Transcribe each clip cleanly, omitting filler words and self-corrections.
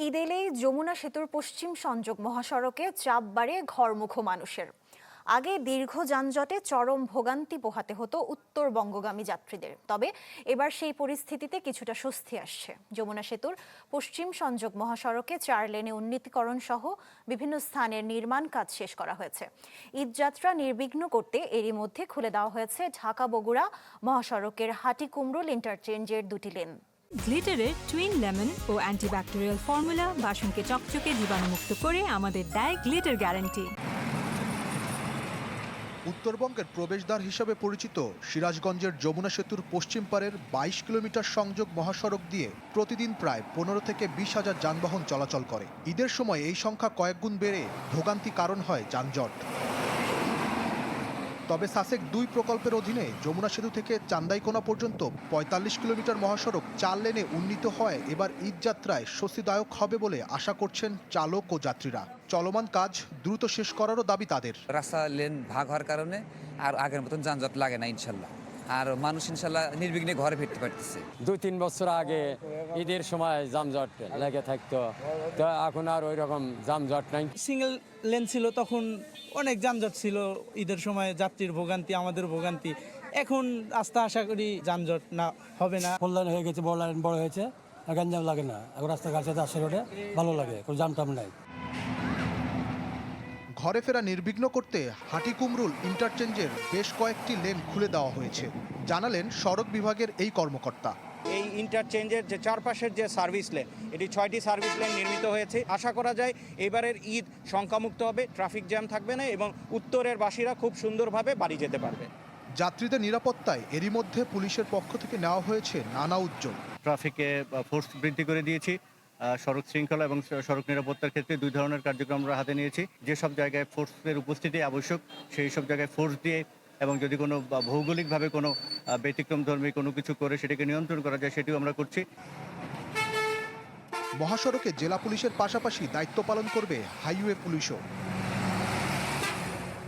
ঈদ এলেই যমুনা সেতুর পশ্চিম সংযোগ মহাসড়কে চাপ বাড়ে ঘরমুখো মানুষের। আগে দীর্ঘ যানজটে চরম ভোগান্তি পোহাতে হতো উত্তরবঙ্গগামী যাত্রীদের, তবে এবার সেই পরিস্থিতিতে কিছুটা স্বস্তি আসছে। যমুনা সেতুর পশ্চিম সংযোগ মহাসড়কে 4 লেনে উন্নীতকরণ সহ বিভিন্ন স্থানের নির্মাণ কাজ শেষ করা হয়েছে। ঈদযাত্রা নির্বিঘ্ন করতে এরই মধ্যে খুলে দেওয়া হয়েছে ঢাকা বগুড়া মহাসড়কের হাটিকুমরুল ইন্টারচেঞ্জের 2টি লেন। গ্লিটারের টুইন লেমন ও অ্যান্টিব্যাকটেরিয়াল ফর্মুলা বাসনকে চকচকে জীবাণুমুক্ত করে আমাদের দেয় গ্লিটার গ্যারান্টি। উত্তরবঙ্গের প্রবেশদ্বার হিসেবে পরিচিত সিরাজগঞ্জের যমুনা সেতুর পশ্চিম পারের 22 কিলোমিটার সংযোগ মহাসড়ক দিয়ে প্রতিদিন প্রায় 15 থেকে 20 হাজার যানবাহন চলাচল করে। ঈদের সময় এই সংখ্যা কয়েকগুণ বেড়ে ভোগান্তি কারণ হয় যানজট। তবে সাসেক 2 প্রকল্পের অধীনে যমুনা সেতু থেকে চান্দাইকোনা পর্যন্ত 45 কিলোমিটার মহাসড়ক 4 লেনে উন্নীত হয় এবার ঈদযাত্রায় স্বস্তিদায়ক হবে বলে আশা করছেন চালক ও যাত্রীরা। চলমান কাজ দ্রুত শেষ করারও দাবি তাদের। রাস্তা লেন ভাগ হওয়ার কারণে আর আগের মতন যানজট লাগে না ইনশাল্লাহ, আর মানুষ ইনশাল্লাহ নির্বিঘ্নে ঘরে ফিরতে পারতেছে। 2-3 বছর আগে ঈদের সময় যানজট লেগে থাকতো, তো এখন আর ওই রকম যানজট নাই। সিঙ্গেল লেন ছিল তখন অনেক যানজট ছিল, ঈদের সময় যাত্রীর ভোগান্তি, আমাদের ভোগান্তি। এখন আশা করি যানজট না হবে না। ফোর লাইন হয়ে গেছে, বড় লাইন বড় হয়েছে, গ্যাঞ্জাম লাগে না। এখন রাস্তাঘাট আসা রোডে ভালো লাগে, কোনো জামটাম নাই। ঘরে ফেরা নির্বিঘ্ন করতে হাটিকুমরুল ইন্টারচেঞ্জের বেশ কয়েকটি লেন খুলে দেওয়া হয়েছে, জানালেন সড়ক বিভাগের এই কর্মকর্তা। এই ইন্টারচেঞ্জের যে চারপাশের যে সার্ভিস লেন, এটি 6টি সার্ভিস লেন নির্মিত হয়েছে। আশা করা যায় এবারের ঈদ সংখ্যামুক্ত হবে, ট্রাফিক জ্যাম থাকবে না এবং উত্তরের বাসীরা খুব সুন্দরভাবে বাড়ি যেতে পারবে। যাত্রীদের নিরাপত্তায় এরই মধ্যে পুলিশের পক্ষ থেকে নেওয়া হয়েছে নানা উদ্যোগ। ট্রাফিকে ফোর্স বৃদ্ধি করে দিয়েছি, সড়ক শৃঙ্খলা এবং সড়ক নিরাপত্তার ক্ষেত্রে 2 ধরনের কার্যক্রম আমরা হাতে নিয়েছি। যেসব জায়গায় ফোর্সের উপস্থিতি আবশ্যক সেই সব জায়গায় ফোর্স দিয়ে, এবং যদি কোনো ভৌগোলিকভাবে কোনো ব্যতিক্রমধর্মী কোনো কিছু করে সেটাকে নিয়ন্ত্রণ করা যায় সেটিও আমরা করছি। মহাসড়কে জেলা পুলিশের পাশাপাশি দায়িত্ব পালন করবে হাইওয়ে পুলিশও।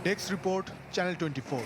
Desk report, channel 24।